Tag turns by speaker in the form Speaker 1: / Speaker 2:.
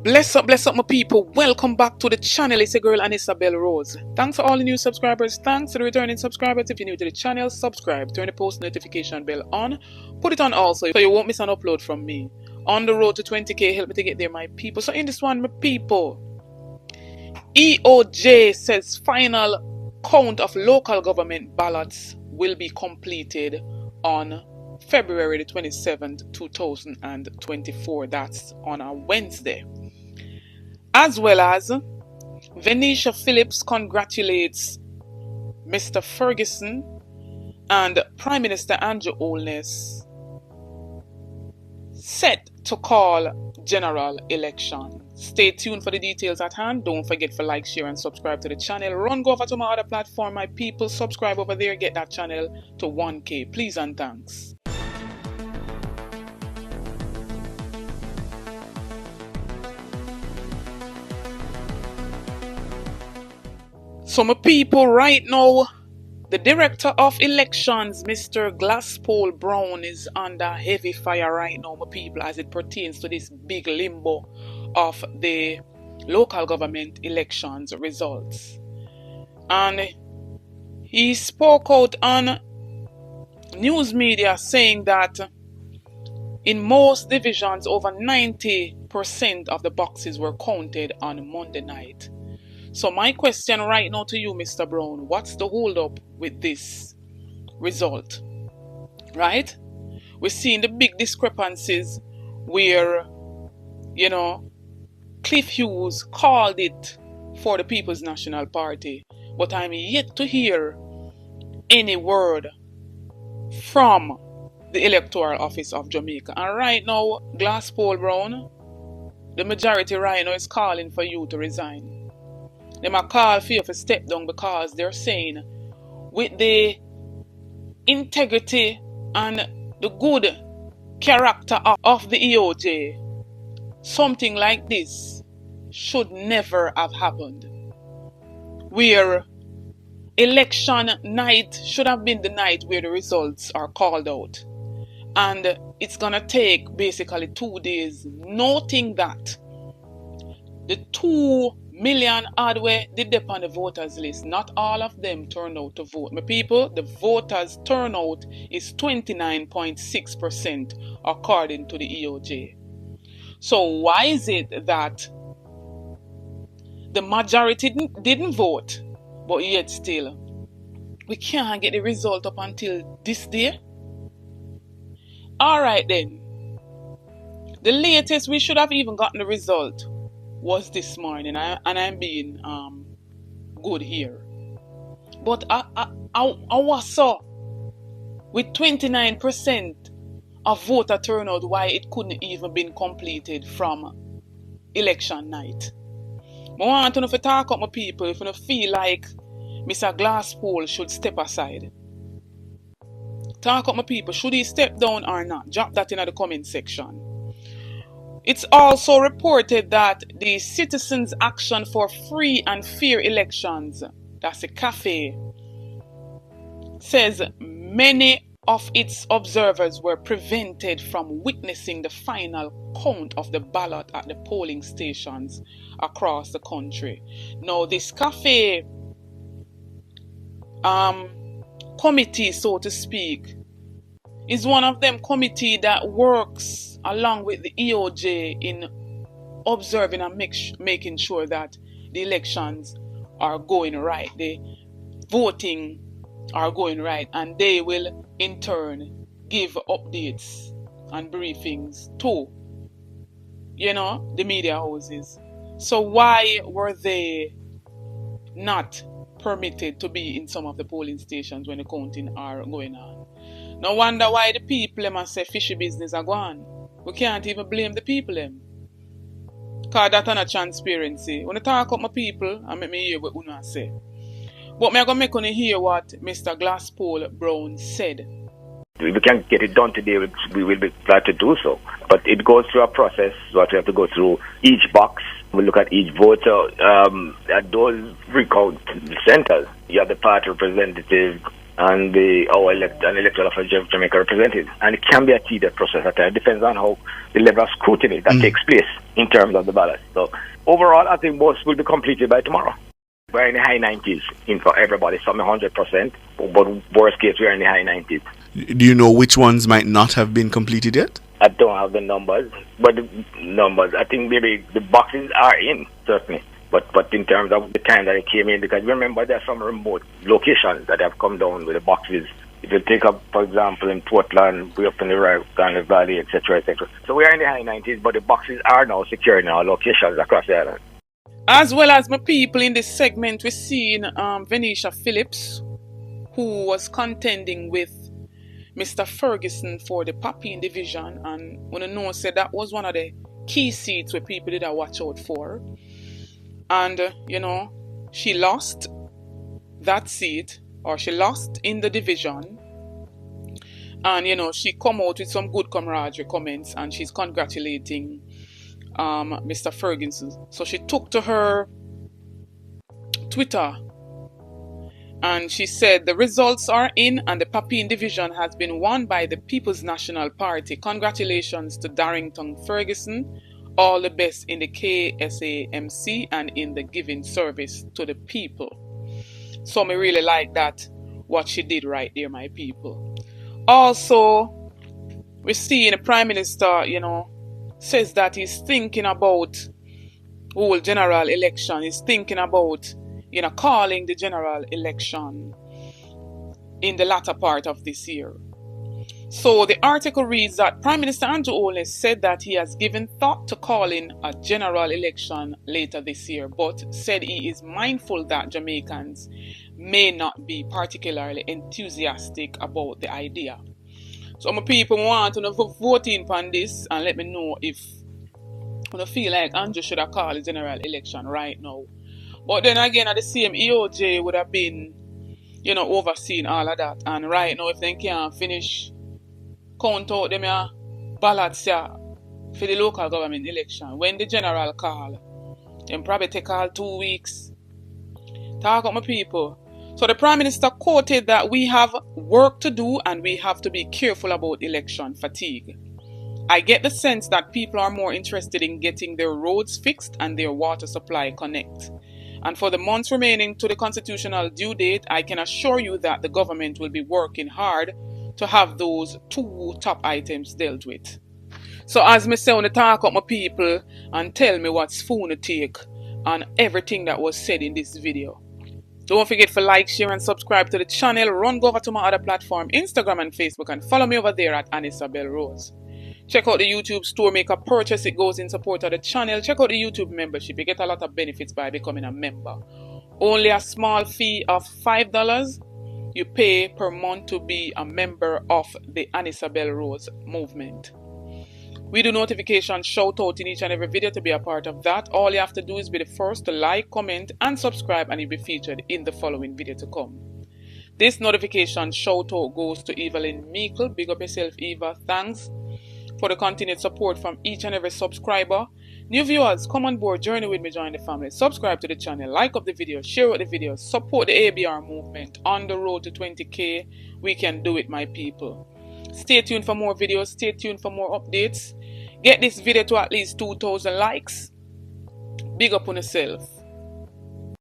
Speaker 1: Bless up, my people. Welcome back to the channel. It's your girl, Isabel Rose. Thanks for all the new subscribers. Thanks to the returning subscribers. If you're new to the channel, subscribe. Turn the post notification bell on. Put it on also so you won't miss an upload from me. On the road to 20k, help me to get there, my people. So in this one, my people, EOJ says final count of local government ballots will be completed on February the 27th, 2024. That's on a Wednesday. As well as Venetia Phillips congratulates Mr. Ferguson and Prime Minister Andrew Holness set to call general election. Stay tuned for the details at hand. Don't forget to like, share and subscribe to the channel. Go over to my other platform, my people. Subscribe over there. Get that channel to 1k. Please and thanks. So my people, right now, the Director of Elections, Mr. Glasspool Brown, is under heavy fire right now, my people, as it pertains to this big limbo of the local government elections results. And he spoke out on news media saying that in most divisions, over 90% of the boxes were counted on Monday night. So my question right now to you, Mr. Brown, what's the hold up with this result? Right? We're seeing the big discrepancies where, Cliff Hughes called it for the People's National Party, but I'm yet to hear any word from the Electoral Office of Jamaica. And right now, Glasspool Brown, the majority right now is calling for you to resign. They might call for you to step down because they're saying with the integrity and the good character of the EOJ, something like this should never have happened. Where election night should have been the night where the results are called out. And it's going to take basically 2 days, noting that the 2 million odd way did dip on the voters list. Not all of them turned out to vote. My people, the voters turnout is 29.6% according to the EOJ. So why is it that the majority didn't vote, but yet still we can't get the result up until this day? Alright then. The latest we should have even gotten the result was this morning, and I'm being good here. But I was so with 29% of voter turnout, why it couldn't even been completed from election night. I want to know if you talk up my people, if you feel like Mr. Glasspool should step aside. Talk up my people, should he step down or not? Drop that in the comment section. It's also reported that the Citizens Action for Free and Fair Elections, that's the CAFFE, says many of its observers were prevented from witnessing the final count of the ballot at the polling stations across the country. Now, this CAFFE committee, so to speak, is one of them committee that works along with the EOJ in observing and making sure that the elections are going right, the voting are going right, and they will in turn give updates and briefings to, the media houses. So why were they not permitted to be in some of the polling stations when the counting are going on? No wonder why the people must say fishy business are gone. We can't even blame the people them. Because that's not transparency. When I talk about my people, I make me hear what you say. But I'm going to make you hear what Mr. Glasspool Brown said.
Speaker 2: If we can get it done today, we will be glad to do so. But it goes through a process that we have to go through each box. We look at each voter at those recount centers. You have the party representative and an electoral office of Jamaica represented. And it can be a tedious process at times. It depends on how the level of scrutiny that takes place in terms of the ballot. So overall, I think most will be completed by tomorrow. We're in the high 90s for everybody, some 100%, but worst case, we're in the high 90s.
Speaker 3: Do you know which ones might not have been completed yet?
Speaker 2: I don't have the numbers, but the numbers, I think maybe the boxes are in, certainly. But in terms of the time that it came in, because remember there are some remote locations that have come down with the boxes. If you take up, for example, in Portland, we're up in the right, down the valley, etc., etc. So we are in the high 90s, but the boxes are now secure in our locations across the island.
Speaker 1: As well as my people in this segment, we're seeing Venetia Phillips, who was contending with Mr. Ferguson for the Papine division, and when I know said that was one of the key seats where people did watch out for. And, she lost that seat, or she lost in the division. And, she come out with some good camaraderie comments, and she's congratulating Mr. Ferguson. So she took to her Twitter, and she said, the results are in and the Papine division has been won by the People's National Party. Congratulations to Darrington Ferguson. All the best in the KSAMC and in the giving service to the people. So I really like that, what she did right there, my people. Also, we're seeing the Prime Minister, says that he's thinking about whole general election. He's thinking about, calling the general election in the latter part of this year. So the article reads that Prime Minister Andrew Holness said that he has given thought to calling a general election later this year, but said he is mindful that Jamaicans may not be particularly enthusiastic about the idea. So my people want to vote in on this and let me know if you feel like Andrew should have called a general election right now. But then again, at the same, EOJ would have been, overseeing all of that. And right now, if they can't finish count out them ballots for the local government election, when the general call, then probably take all 2 weeks. Talk up my people. So the Prime Minister quoted that we have work to do and we have to be careful about election fatigue. I get the sense that people are more interested in getting their roads fixed and their water supply connect. And for the months remaining to the constitutional due date, I can assure you that the government will be working hard to have those 2 top items dealt with. So as me say, I want to talk up my people and tell me what's phone take on everything that was said in this video. Don't forget to like, share and subscribe to the channel. Run go over to my other platform, Instagram and Facebook, and follow me over there at Anisabel Rose. Check out the YouTube store, make a purchase, it goes in support of the channel. Check out the YouTube membership, you get a lot of benefits by becoming a member. Only a small fee of $5 you pay per month to be a member of the Anisabel Rose movement. We do notification shout out in each and every video. To be a part of that, all you have to do is be the first to like, comment and subscribe, and you'll be featured in the following video to come. This notification shout out goes to Evelyn Meikle. Big up yourself, Eva. Thanks for the continued support from each and every subscriber. New viewers, come on board, journey with me, join the family. Subscribe to the channel, like up the video, share out the video, support the ABR movement on the road to 20K. We can do it, my people. Stay tuned for more videos, stay tuned for more updates. Get this video to at least 2,000 likes. Big up on yourself.